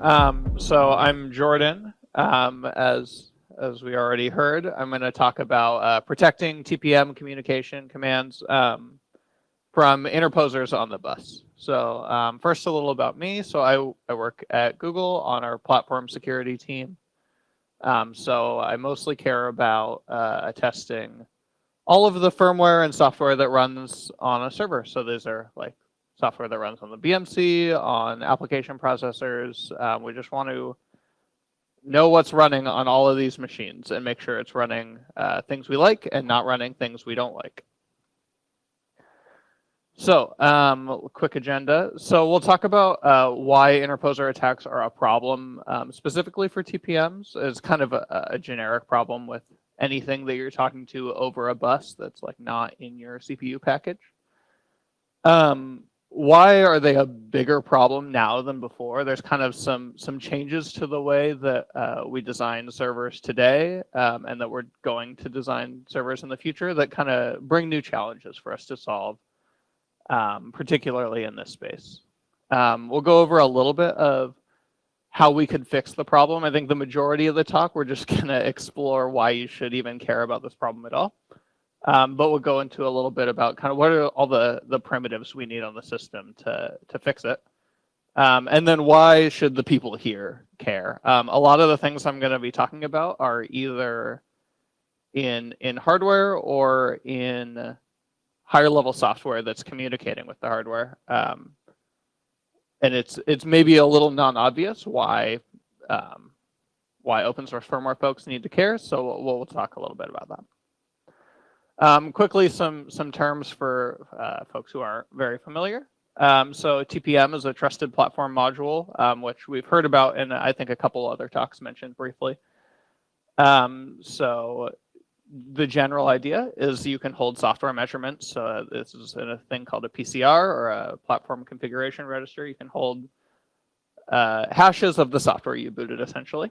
So I'm Jordan. As we already heard, I'm going to talk about protecting TPM communication commands from interposers on the bus. So first, a little about me. So I work at Google on our platform security team. So I mostly care about testing all of the firmware and software that runs on a server. So these are like software that runs on the BMC, on application processors. We just want to know what's running on all of these machines and make sure it's running things we like and not running things we don't like. So quick agenda. So we'll talk about why interposer attacks are a problem specifically for TPMs. It's kind of a generic problem with anything that you're talking to over a bus that's like not in your CPU package. Why are they a bigger problem now than before? There's kind of some changes to the way that we design servers today and that we're going to design servers in the future that kind of bring new challenges for us to solve, particularly in this space. We'll go over a little bit of how we could fix the problem. I think the majority of the talk, we're just going to explore why you should even care about this problem at all. But we'll go into a little bit about kind of what are all the primitives we need on the system to fix it. And then why should the people here care? A lot of the things I'm going to be talking about are either in hardware or in higher level software that's communicating with the hardware. And it's maybe a little non-obvious why open source firmware folks need to care. So we'll talk a little bit about that. Quickly, some terms for folks who aren't very familiar. So TPM is a trusted platform module, which we've heard about in I think a couple other talks mentioned briefly. So the general idea is you can hold software measurements. This is in a thing called a PCR or a platform configuration register. You can hold hashes of the software you booted essentially.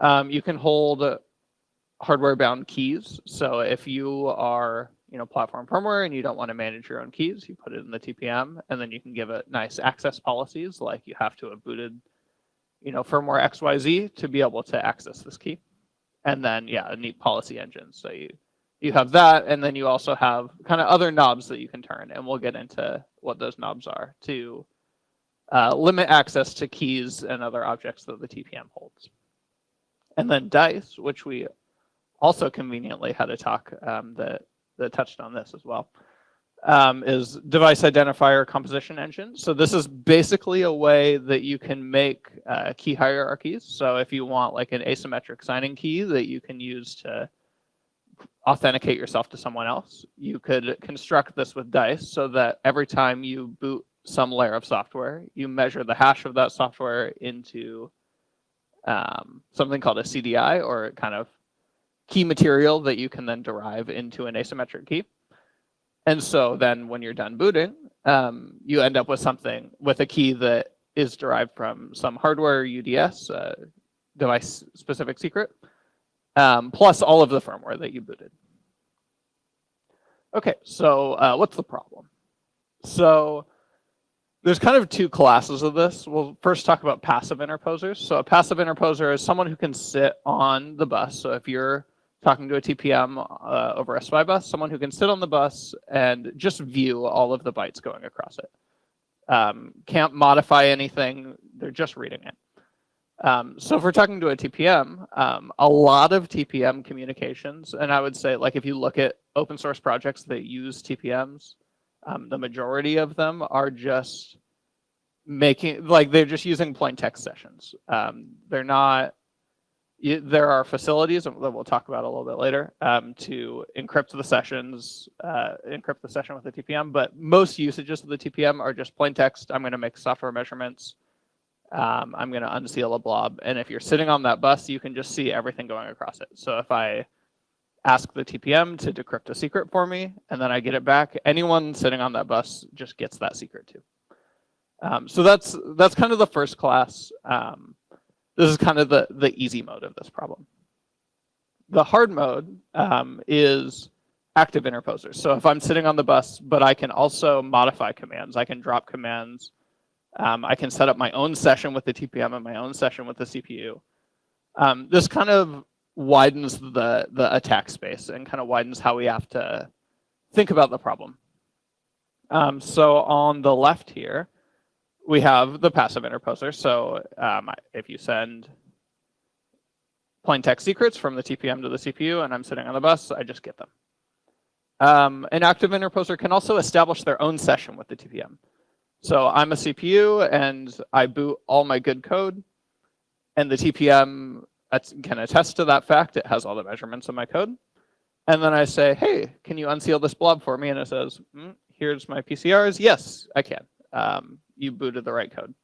You can hold hardware-bound keys. So if you are, platform firmware and you don't want to manage your own keys, you put it in the TPM, and then you can give it nice access policies, like you have to have booted, firmware XYZ to be able to access this key. And then, a neat policy engine. So you have that, and then you also have kind of other knobs that you can turn, and we'll get into what those knobs are to limit access to keys and other objects that the TPM holds. And then DICE, which we also conveniently had a talk that touched on this as well, is device identifier composition engine. So this is basically a way that you can make key hierarchies. So if you want like an asymmetric signing key that you can use to authenticate yourself to someone else, you could construct this with DICE so that every time you boot some layer of software, you measure the hash of that software into something called a CDI, or kind of key material that you can then derive into an asymmetric key. And so then when you're done booting, you end up with a key that is derived from some hardware UDS, device specific secret, plus all of the firmware that you booted. Okay, so what's the problem? So there's kind of two classes of this. We'll first talk about passive interposers. So a passive interposer is someone who can sit on the bus. So if you're talking to a TPM over a SPI bus, someone who can sit on the bus and just view all of the bytes going across it. Can't modify anything, they're just reading it. So if we're talking to a TPM, a lot of TPM communications, and I would say like if you look at open source projects that use TPMs, the majority of them are just they're just using plain text sessions. They're not, there are facilities that we'll talk about a little bit later to encrypt the sessions, encrypt the session with the TPM, but most usages of the TPM are just plain text. I'm going to make software measurements. I'm going to unseal a blob. And if you're sitting on that bus, you can just see everything going across it. So if I ask the TPM to decrypt a secret for me, and then I get it back, anyone sitting on that bus just gets that secret too. So that's kind of the first class. This is kind of the easy mode of this problem. The hard mode is active interposers. So if I'm sitting on the bus, but I can also modify commands, I can drop commands I can set up my own session with the TPM and my own session with the CPU. This kind of widens the attack space and kind of widens how we have to think about the problem. So on the left here, we have the passive interposer. So if you send plain text secrets from the TPM to the CPU and I'm sitting on the bus, I just get them. An active interposer can also establish their own session with the TPM. So I'm a CPU and I boot all my good code, and the TPM can attest to that fact. It has all the measurements of my code. And then I say, hey, can you unseal this blob for me? And it says, here's my PCRs. Yes, I can. You booted the right code.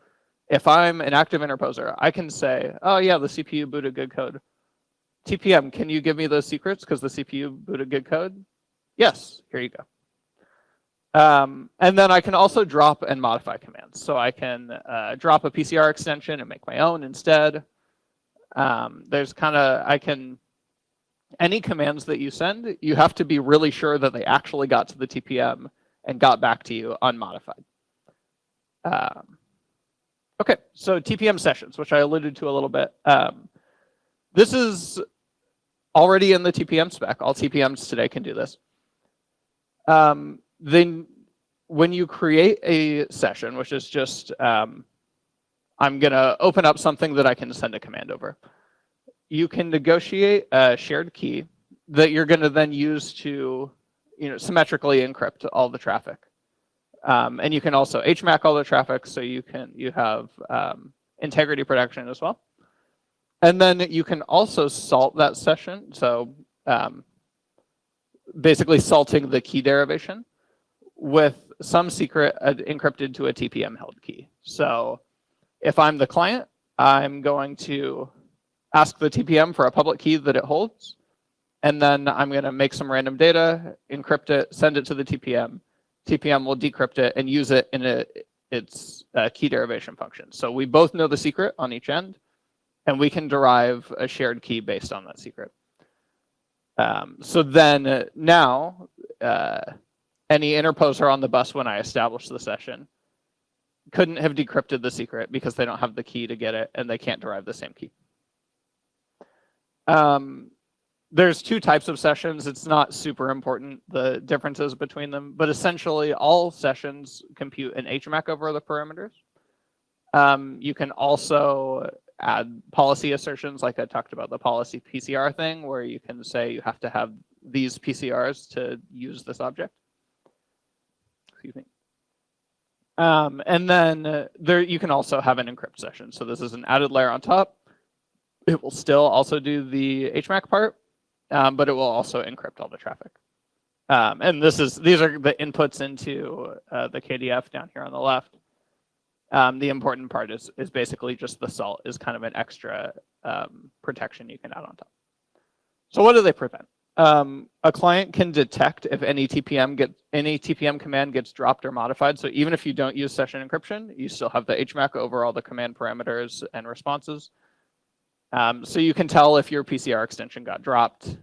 If I'm an active interposer, I can say, oh yeah, the CPU booted good code. TPM, can you give me those secrets because the CPU booted good code? Yes, here you go. And then I can also drop and modify commands. So I can drop a PCR extension and make my own instead. Any commands that you send, you have to be really sure that they actually got to the TPM and got back to you unmodified. Okay, so TPM sessions, which I alluded to a little bit. This is already in the TPM spec. All TPMs today can do this. Then when you create a session, which is just, I'm gonna open up something that I can send a command over. You can negotiate a shared key that you're gonna then use to, symmetrically encrypt all the traffic. And you can also HMAC all the traffic, so you have integrity protection as well. And then you can also salt that session. So basically salting the key derivation with some secret encrypted to a TPM held key. So if I'm the client, I'm going to ask the TPM for a public key that it holds. And then I'm going to make some random data, encrypt it, send it to the TPM. TPM will decrypt it and use it in its key derivation function. So we both know the secret on each end, and we can derive a shared key based on that secret. So then now, any interposer on the bus when I establish the session couldn't have decrypted the secret because they don't have the key to get it and they can't derive the same key. There's two types of sessions. It's not super important, the differences between them, but essentially all sessions compute an HMAC over the parameters. You can also add policy assertions, like I talked about the policy PCR thing, where you can say you have to have these PCRs to use this object. Excuse me. And then you can also have an encrypt session. So this is an added layer on top. It will still also do the HMAC part, but it will also encrypt all the traffic. And these are the inputs into the KDF down here on the left. The important part is basically just the salt is kind of an extra protection you can add on top. So what do they prevent? A client can detect if any TPM command gets dropped or modified. So even if you don't use session encryption, you still have the HMAC over all the command parameters and responses. So you can tell if your PCR extension got dropped,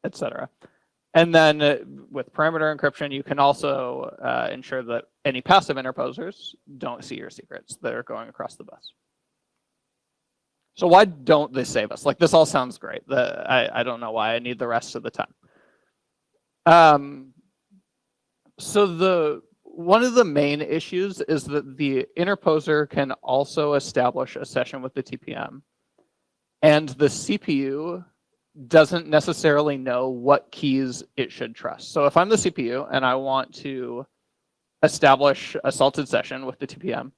etc. And then with parameter encryption, you can also ensure that any passive interposers don't see your secrets that are going across the bus. So why don't they save us? Like, this all sounds great. I don't know why I need the rest of the time. So one of the main issues is that the interposer can also establish a session with the TPM, and the CPU doesn't necessarily know what keys it should trust. So if I'm the CPU and I want to establish a salted session with the TPM,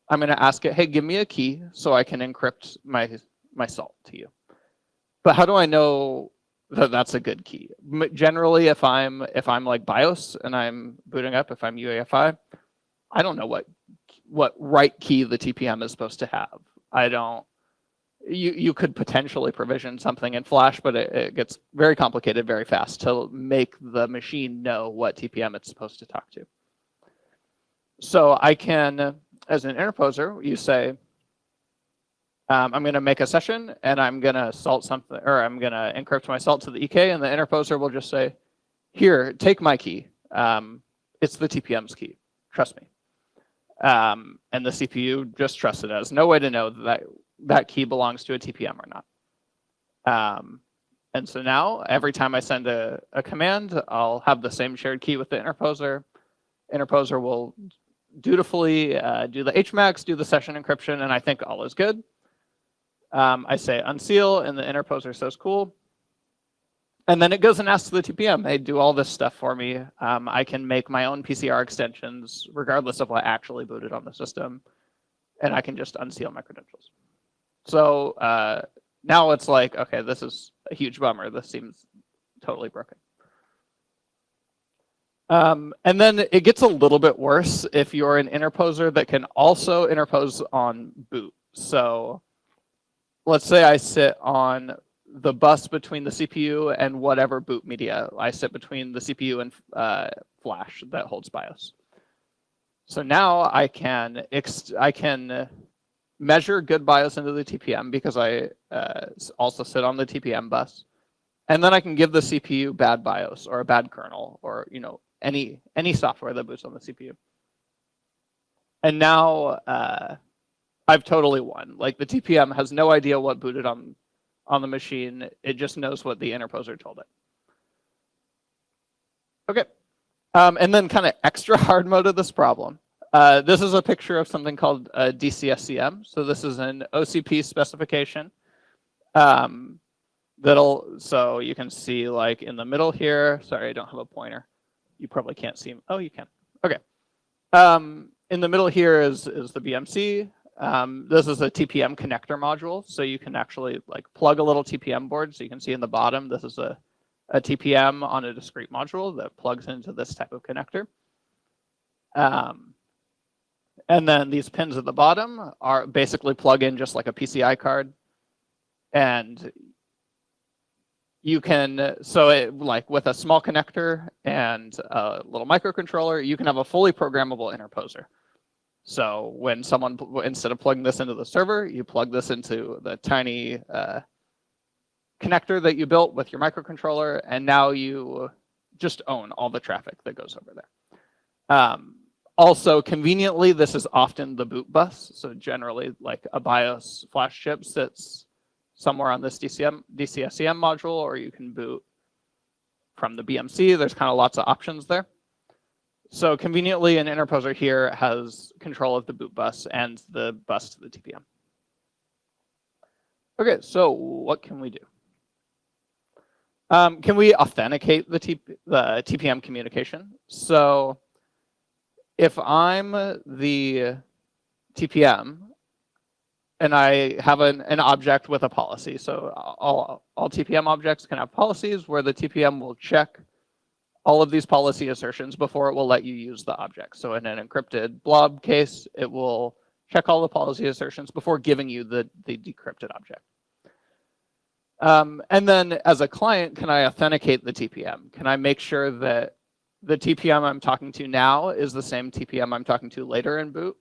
I'm going to ask it, hey, give me a key so I can encrypt my salt to you. But how do I know that that's a good key? Generally, if I'm like BIOS and I'm booting up, if I'm UEFI, I don't know what right key the TPM is supposed to have. I don't. You could potentially provision something in Flash, but it gets very complicated very fast to make the machine know what TPM it's supposed to talk to. So I can, as an interposer, you say, I'm going to make a session and I'm going to salt something, or I'm going to encrypt my salt to the EK, and the interposer will just say, here, take my key. It's the TPM's key. Trust me. And the CPU just trusts it. It has no way to know that that key belongs to a TPM or not. And so now, every time I send a command, I'll have the same shared key with the interposer. Interposer will dutifully do the HMAX, do the session encryption, and I think all is good. I say unseal, and the interposer says cool. And then it goes and asks the TPM. They do all this stuff for me. I can make my own PCR extensions, regardless of what actually booted on the system. And I can just unseal my credentials. So now it's like, okay, this is a huge bummer. This seems totally broken. And then it gets a little bit worse if you're an interposer that can also interpose on boot. So let's say I sit on the bus between the CPU and whatever boot media. I sit between the CPU and flash that holds BIOS. So now I can measure good BIOS into the TPM because I also sit on the TPM bus. And then I can give the CPU bad BIOS or a bad kernel or any software that boots on the CPU. And now I've totally won. Like the TPM has no idea what booted on the machine. It just knows what the interposer told it. Okay. And then kind of extra hard mode of this problem. This is a picture of something called a DCSCM. So this is an OCP specification. So you can see like in the middle here, sorry, I don't have a pointer. You probably can't see, oh, you can. Okay. In the middle here is the BMC. This is a TPM connector module. So you can actually like plug a little TPM board. So you can see in the bottom, this is a TPM on a discrete module that plugs into this type of connector. And then these pins at the bottom are basically plug in just like a PCI card. And you can, like with a small connector and a little microcontroller, you can have a fully programmable interposer. So when someone, instead of plugging this into the server, you plug this into the tiny connector that you built with your microcontroller, and now you just own all the traffic that goes over there. Also, conveniently, this is often the boot bus. So generally, like a BIOS flash chip sits somewhere on this DCSCM module, or you can boot from the BMC. There's kind of lots of options there. So conveniently, an interposer here has control of the boot bus and the bus to the TPM. Okay, so what can we do? Can we authenticate the TPM communication? So if I'm the TPM and I have an object with a policy, so all TPM objects can have policies where the TPM will check all of these policy assertions before it will let you use the object. So in an encrypted blob case, it will check all the policy assertions before giving you the decrypted object. And then as a client, can I authenticate the TPM? Can I make sure that the TPM I'm talking to now is the same TPM I'm talking to later in boot,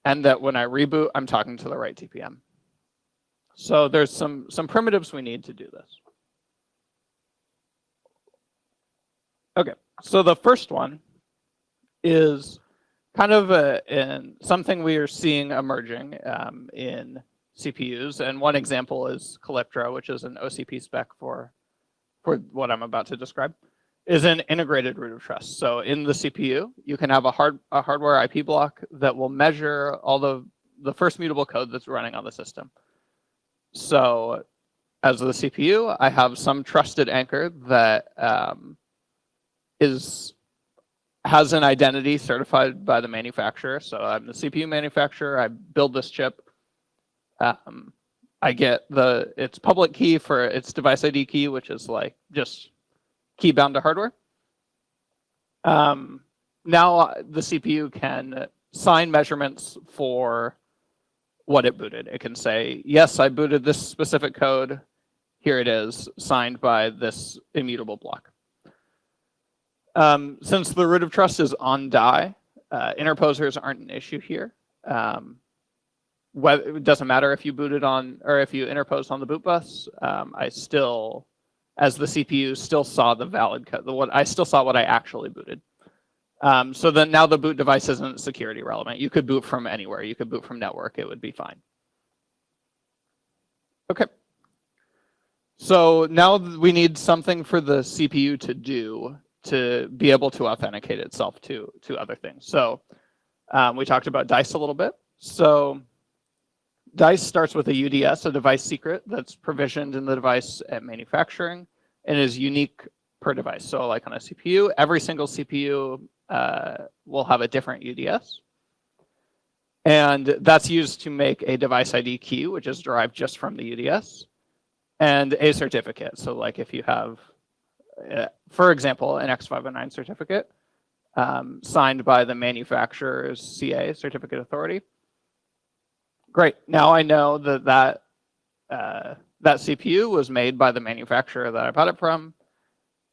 and that when I reboot, I'm talking to the right TPM? So there's some primitives we need to do this. Okay, so the first one is kind of something we are seeing emerging in CPUs, and one example is Calyptra, which is an OCP spec for what I'm about to describe, is an integrated root of trust. So in the CPU, you can have a hardware IP block that will measure all the first mutable code that's running on the system. So as the CPU, I have some trusted anchor that has an identity certified by the manufacturer. So I'm the CPU manufacturer. I build this chip. I get its public key for its device ID key, which is like just key bound to hardware. Now the CPU can sign measurements for what it booted. It can say, yes, I booted this specific code. Here it is, signed by this immutable block. Since the root of trust is on die, interposers aren't an issue here. It doesn't matter if you booted on, or if you interposed on the boot bus. I still, as the CPU, still saw the valid code. I still saw what I actually booted. So then now the boot device isn't security relevant. You could boot from anywhere. You could boot from network. It would be fine. Okay. So now we need something for the CPU to do to be able to authenticate itself to other things. So we talked about DICE a little bit. So DICE starts with a UDS, a device secret that's provisioned in the device at manufacturing and is unique per device. So like on a CPU, every single CPU will have a different UDS. And that's used to make a device ID key, which is derived just from the UDS, and a certificate. So like if you have, for example, an X509 certificate signed by the manufacturer's CA, Certificate Authority. Great, now I know that CPU was made by the manufacturer that I bought it from,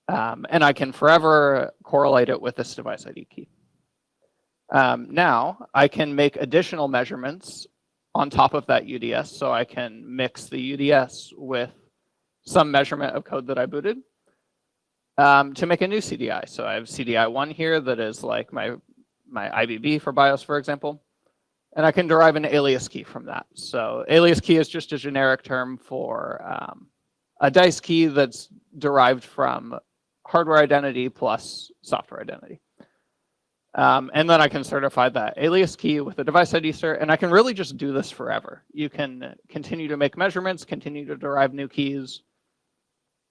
and I can forever correlate it with this device ID key. Now I can make additional measurements on top of that UDS, so I can mix the UDS with some measurement of code that I booted to make a new CDI. So I have CDI1 here that is like my IBB for BIOS, for example, and I can derive an alias key from that. So alias key is just a generic term for a DICE key that's derived from hardware identity plus software identity. And then I can certify that alias key with the device ID cert, and I can really just do this forever. You can continue to make measurements, continue to derive new keys,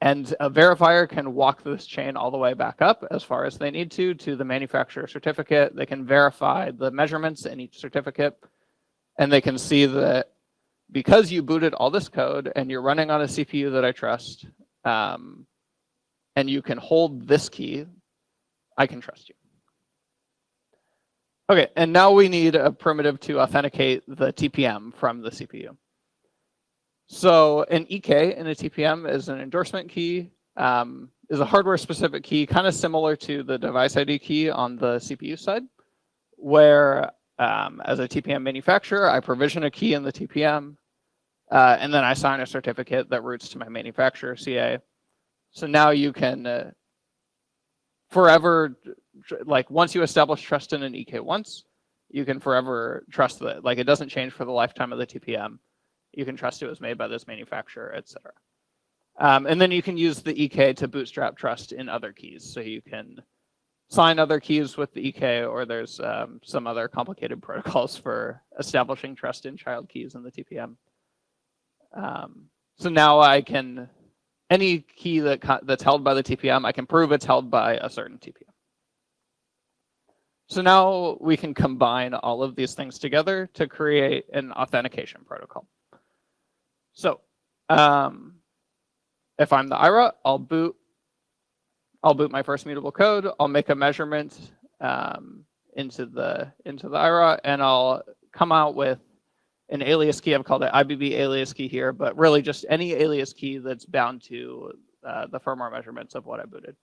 and a verifier can walk this chain all the way back up as far as they need to the manufacturer certificate. They can verify the measurements in each certificate, and they can see that because you booted all this code and you're running on a CPU that I trust, and you can hold this key, I can trust you. Okay, and now we need a primitive to authenticate the TPM from the CPU. So an EK in a TPM is an endorsement key, is a hardware-specific key, kind of similar to the device ID key on the CPU side, where as a TPM manufacturer, I provision a key in the TPM, and then I sign a certificate that routes to my manufacturer CA. So now you can forever, like once you establish trust in an EK once, you can forever trust that, like it doesn't change for the lifetime of the TPM. You can trust it was made by this manufacturer, etc. And then you can use the EK to bootstrap trust in other keys. So you can sign other keys with the EK, or there's some other complicated protocols for establishing trust in child keys in the TPM. So now I can, any key that's held by the TPM, I can prove it's held by a certain TPM. So now we can combine all of these things together to create an authentication protocol. So if I'm the IRA, I'll boot my first mutable code. I'll make a measurement into the IRA, and I'll come out with an alias key. I've called it IBB alias key here, but really just any alias key that's bound to the firmware measurements of what I booted.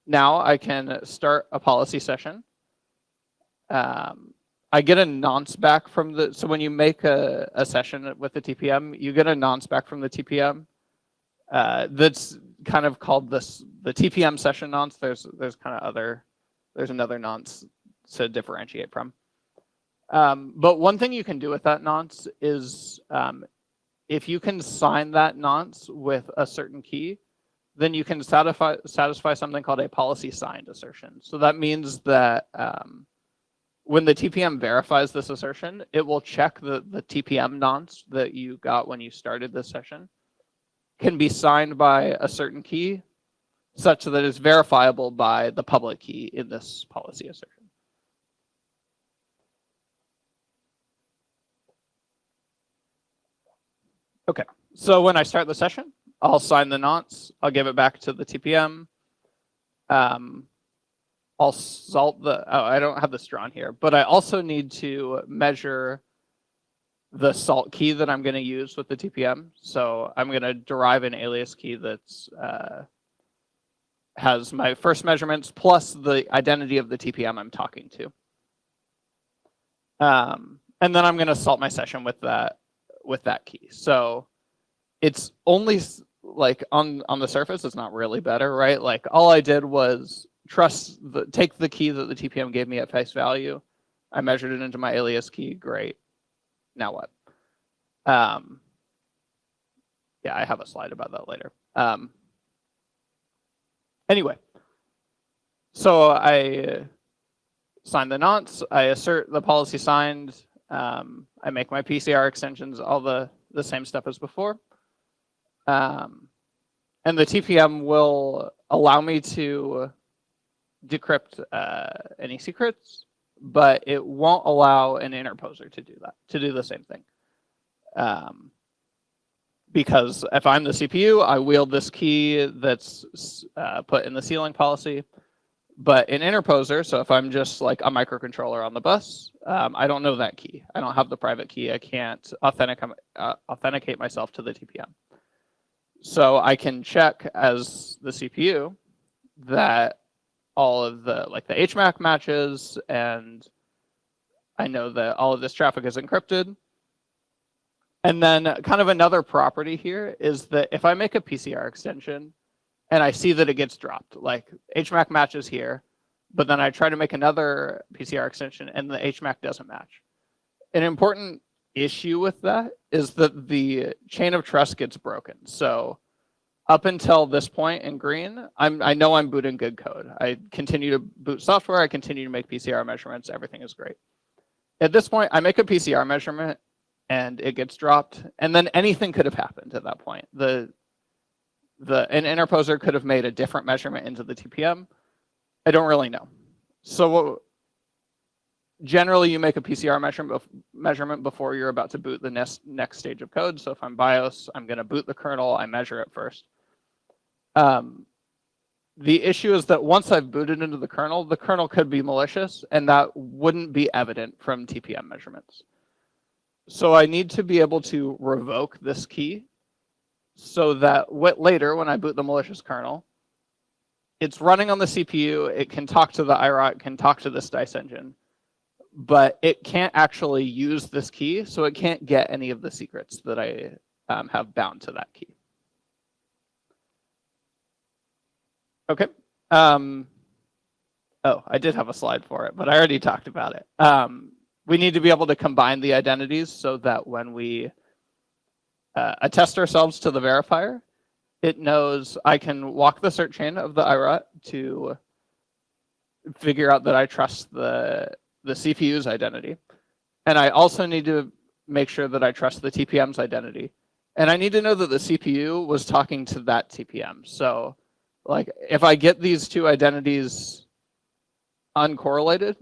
Now I can start a policy session. I get a nonce back from the, so when you make a session with the TPM, you get a nonce back from the TPM. That's kind of called the TPM session nonce. There's kind of there's another nonce to differentiate from. But one thing you can do with that nonce is if you can sign that nonce with a certain key, then you can satisfy something called a policy signed assertion. So that means that when the TPM verifies this assertion, it will check the TPM nonce that you got when you started this session can be signed by a certain key such that it's verifiable by the public key in this policy assertion. Okay, so when I start the session, I'll sign the nonce, I'll give it back to the TPM. I'll salt the, oh, I don't have this drawn here, but I also need to measure the salt key that I'm going to use with the TPM. So I'm going to derive an alias key that's has my first measurements plus the identity of the TPM I'm talking to. And then I'm going to salt my session with that key. So it's only like on the surface, it's not really better, right? Like all I did was take the key that the TPM gave me at face value. I measured it into my alias key. Great. Now what? Yeah, I have a slide about that later. Anyway, so I sign the nonce. I assert the policy signed. I make my PCR extensions, all the same stuff as before. And the TPM will allow me to decrypt any secrets, but it won't allow an interposer to do that, to do the same thing. Because if I'm the CPU, I wield this key that's put in the ceiling policy. But in interposer, so if I'm just like a microcontroller on the bus, I don't know that key. I don't have the private key. I can't authenticate myself to the TPM. So I can check as the CPU that all of the the HMAC matches, and I know that all of this traffic is encrypted. And then kind of another property here is that if I make a PCR extension and I see that it gets dropped, like HMAC matches here, but then I try to make another PCR extension and the HMAC doesn't match. An important issue with that is that the chain of trust gets broken. So up until this point in green, I know I'm booting good code. I continue to boot software. I continue to make PCR measurements. Everything is great. At this point, I make a PCR measurement and it gets dropped, and then anything could have happened at that point. An interposer could have made a different measurement into the TPM. I don't really know. So generally, you make a PCR measurement before you're about to boot the next stage of code. So if I'm BIOS, I'm going to boot the kernel. I measure it first. The issue is that once I've booted into the kernel could be malicious, and that wouldn't be evident from TPM measurements. So I need to be able to revoke this key so that later, when I boot the malicious kernel, it's running on the CPU, it can talk to the IROT, can talk to this dice engine, but it can't actually use this key, so it can't get any of the secrets that I have bound to that key. Okay. Oh, I did have a slide for it, but I already talked about it. We need to be able to combine the identities so that when we attest ourselves to the verifier, it knows I can walk the cert chain of the IROT to figure out that I trust the CPU's identity. And I also need to make sure that I trust the TPM's identity. And I need to know that the CPU was talking to that TPM. So like if I get these two identities uncorrelated,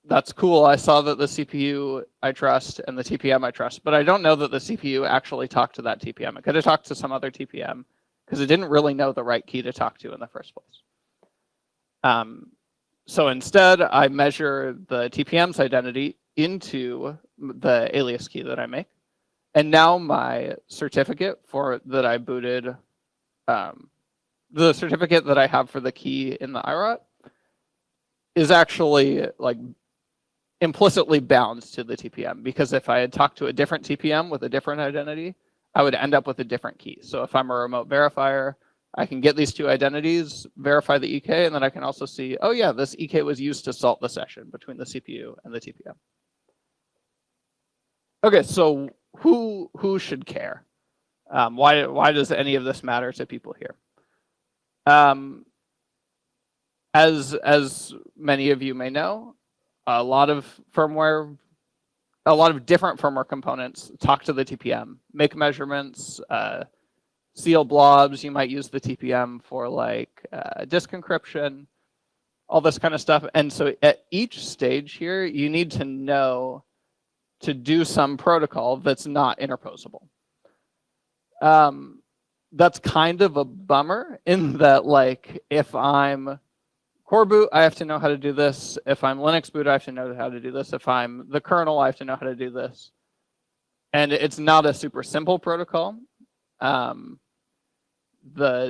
that's cool. I saw that the CPU I trust and the TPM I trust, but I don't know that the CPU actually talked to that TPM. It could have talked to some other TPM because it didn't really know the right key to talk to in the first place. So instead, I measure the TPM's identity into the alias key that I make. And now my certificate that I booted, the certificate that I have for the key in the IROT is actually like implicitly bound to the TPM, because if I had talked to a different TPM with a different identity, I would end up with a different key. So if I'm a remote verifier, I can get these two identities, verify the EK, and then I can also see, oh yeah, this EK was used to salt the session between the CPU and the TPM. Okay, so who should care? Why does any of this matter to people here? As many of you may know, a lot of different firmware components talk to the TPM, make measurements, seal blobs. You might use the TPM for like disk encryption, all this kind of stuff. And so at each stage here, you need to know to do some protocol that's not interposable. That's kind of a bummer in that, like, if I'm core boot, I have to know how to do this. If I'm Linux boot, I have to know how to do this. If I'm the kernel, I have to know how to do this. And it's not a super simple protocol. The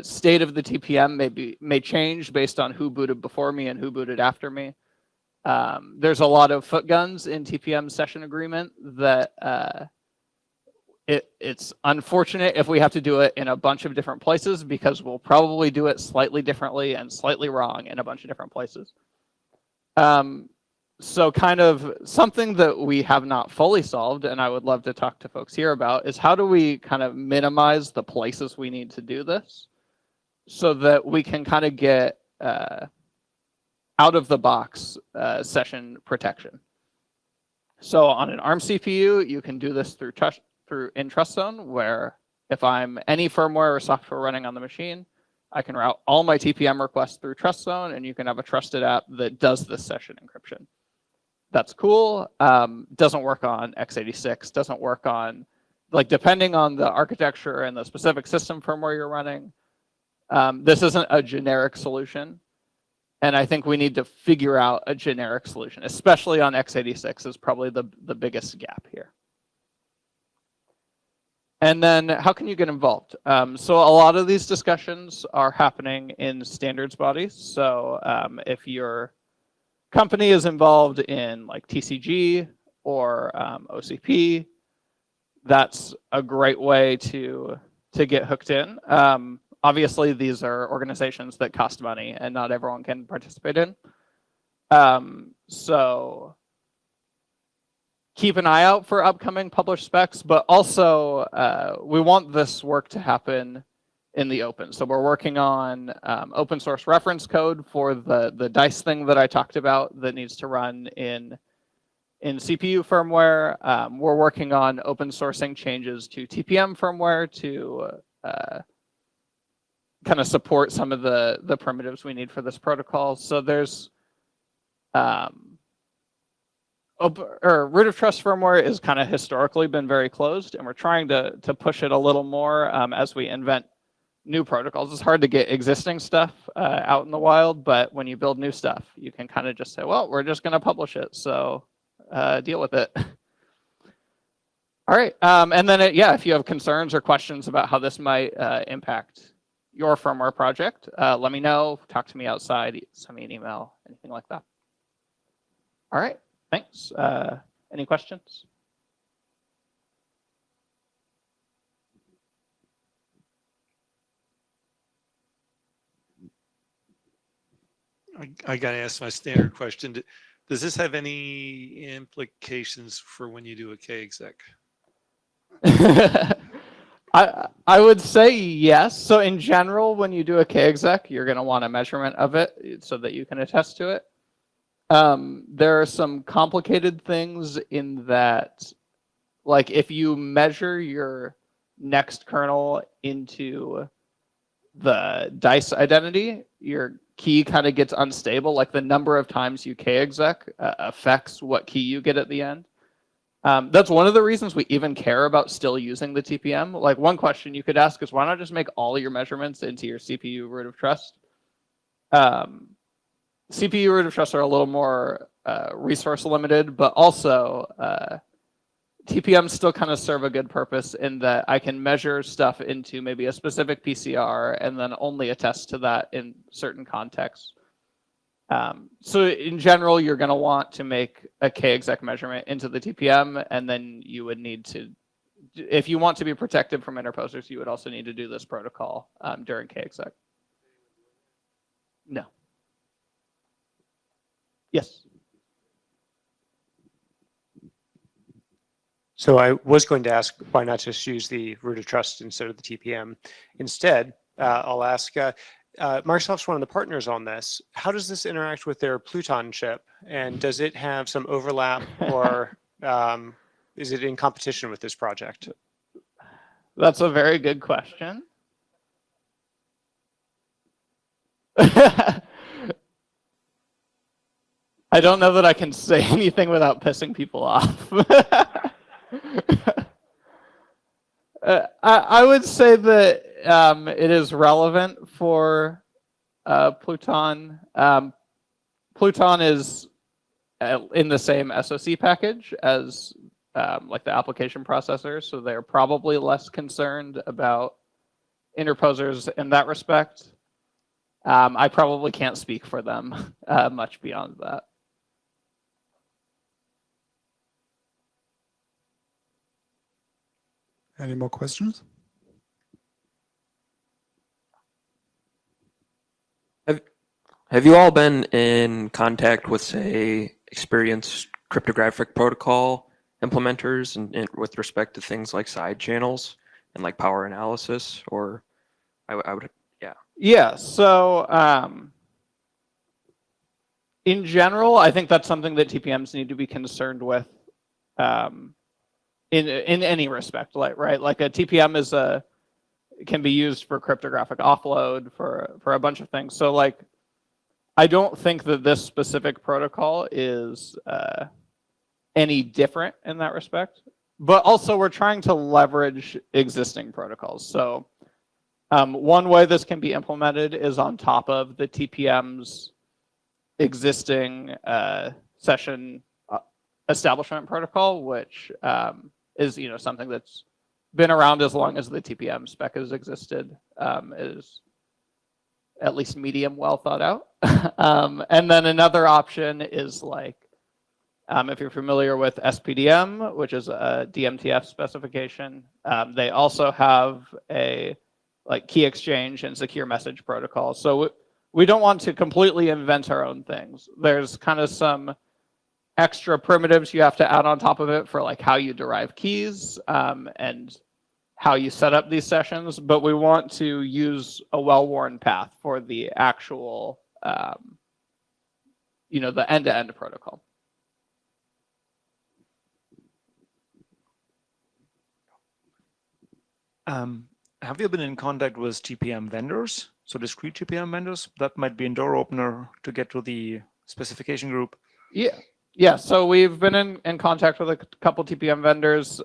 state of the TPM may change based on who booted before me and who booted after me. There's a lot of footguns in TPM session agreement that it's unfortunate if we have to do it in a bunch of different places, because we'll probably do it slightly differently and slightly wrong in a bunch of different places. So kind of something that we have not fully solved, and I would love to talk to folks here about, is how do we kind of minimize the places we need to do this so that we can kind of get out of the box session protection. So on an ARM CPU, you can do this through in TrustZone, where if I'm any firmware or software running on the machine, I can route all my TPM requests through TrustZone, and you can have a trusted app that does this session encryption. That's cool. Doesn't work on x86, doesn't work on, like, depending on the architecture and the specific system firmware you're running, this isn't a generic solution. And I think we need to figure out a generic solution, especially on x86 is probably the biggest gap here. And then how can you get involved? So a lot of these discussions are happening in standards bodies. So if your company is involved in like TCG or OCP, that's a great way to get hooked in. Obviously, these are organizations that cost money and not everyone can participate in. So keep an eye out for upcoming published specs, but also we want this work to happen in the open. So we're working on open source reference code for the DICE thing that I talked about that needs to run in CPU firmware. We're working on open sourcing changes to TPM firmware to kind of support some of the primitives we need for this protocol. So there's root of trust firmware is kind of historically been very closed, and we're trying to push it a little more as we invent new protocols. It's hard to get existing stuff out in the wild, but when you build new stuff, you can kind of just say, well, we're just going to publish it, so deal with it. All right, and then yeah, if you have concerns or questions about how this might impact your firmware project, let me know, talk to me outside, send me an email, anything like that. All right, thanks. Any questions? I got to ask my standard question. Does this have any implications for when you do a K-exec? I would say yes. So in general, when you do a K-exec, you're going to want a measurement of it so that you can attest to it. There are some complicated things in that, like if you measure your next kernel into the DICE identity, your key kind of gets unstable. Like the number of times you K-exec affects what key you get at the end. That's one of the reasons we even care about still using the TPM. Like one question you could ask is, why not just make all your measurements into your CPU root of trust? CPU root of trust are a little more resource limited, but also TPMs still kind of serve a good purpose in that I can measure stuff into maybe a specific PCR and then only attest to that in certain contexts. So in general, you're going to want to make a K-exec measurement into the TPM, and then you would need to, if you want to be protected from interposers, you would also need to do this protocol during K-exec. No. Yes. So I was going to ask, why not just use the root of trust instead of the TPM? Instead, I'll ask, Microsoft's one of the partners on this. How does this interact with their Pluton chip? And does it have some overlap, or is it in competition with this project? That's a very good question. I don't know that I can say anything without pissing people off. I would say that it is relevant for Pluton. Pluton is in the same SoC package as like the application processor, so they're probably less concerned about interposers in that respect. I probably can't speak for them much beyond that. Any more questions? Have you all been in contact with, say, experienced cryptographic protocol implementers and with respect to things like side channels and like power analysis? Or I would, yeah. Yeah, so in general, I think that's something that TPMs need to be concerned with in any respect, like, right? Like a TPM can be used for cryptographic offload for a bunch of things. So like, I don't think that this specific protocol is any different in that respect. But also, we're trying to leverage existing protocols. So one way this can be implemented is on top of the TPM's existing session establishment protocol, which is something that's been around as long as the TPM spec has existed, is at least medium well thought out. And then another option is like, if you're familiar with SPDM, which is a DMTF specification, they also have a like key exchange and secure message protocol. So we don't want to completely invent our own things. There's kind of some extra primitives you have to add on top of it for like how you derive keys and how you set up these sessions, but we want to use a well-worn path for the actual, the end-to-end protocol. Have you been in contact with TPM vendors? So discrete TPM vendors? That might be a door opener to get to the specification group. Yeah, so we've been in contact with a couple TPM vendors.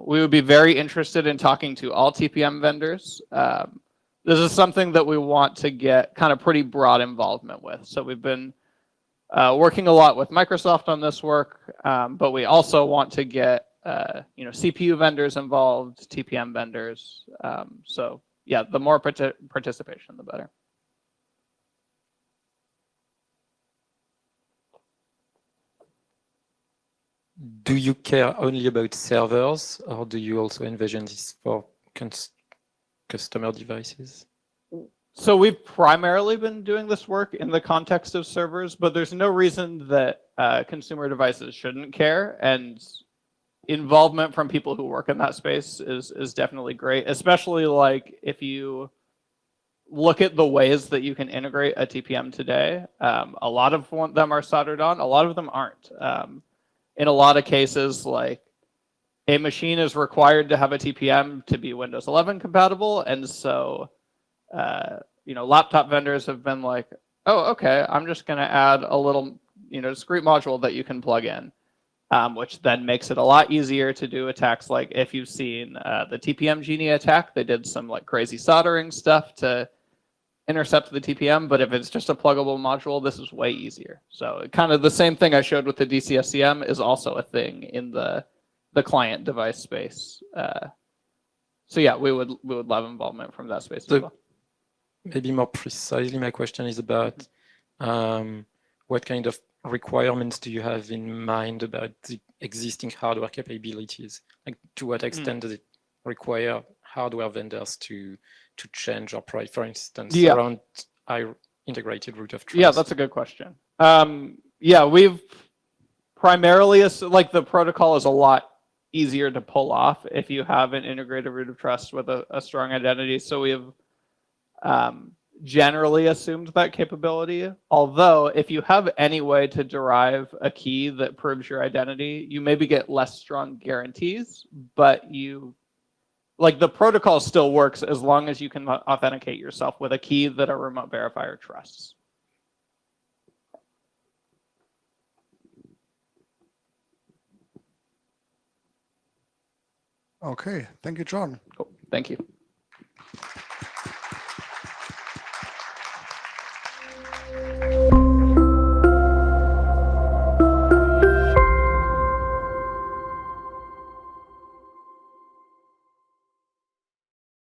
We would be very interested in talking to all TPM vendors. This is something that we want to get kind of pretty broad involvement with. So we've been working a lot with Microsoft on this work, but we also want to get CPU vendors involved, TPM vendors. So yeah, the more participation, the better. Do you care only about servers, or do you also envision this for customer devices? So we've primarily been doing this work in the context of servers, but there's no reason that consumer devices shouldn't care, and involvement from people who work in that space is definitely great, especially like if you look at the ways that you can integrate a TPM today. A lot of them are soldered on, a lot of them aren't. In a lot of cases, like a machine is required to have a TPM to be Windows 11 compatible, and so laptop vendors have been like, oh, okay, I'm just going to add a little discrete module that you can plug in, which then makes it a lot easier to do attacks. Like if you've seen the TPM Genie attack, they did some like crazy soldering stuff to intercept the TPM, but if it's just a pluggable module, this is way easier. So kind of the same thing I showed with the DCSCM is also a thing in the client device space. So yeah, we would love involvement from that space as well. Maybe more precisely, my question is about what kind of requirements do you have in mind about the existing hardware capabilities? Like to what extent does it require hardware vendors to change or provide, for instance, around integrated root of trust? Yeah, that's a good question. Yeah, we've primarily, like the protocol is a lot easier to pull off if you have an integrated root of trust with a strong identity. So we have generally assumed that capability. Although if you have any way to derive a key that proves your identity, you maybe get less strong guarantees, but like the protocol still works as long as you can authenticate yourself with a key that a remote verifier trusts. Okay, thank you, John. Cool. Thank you.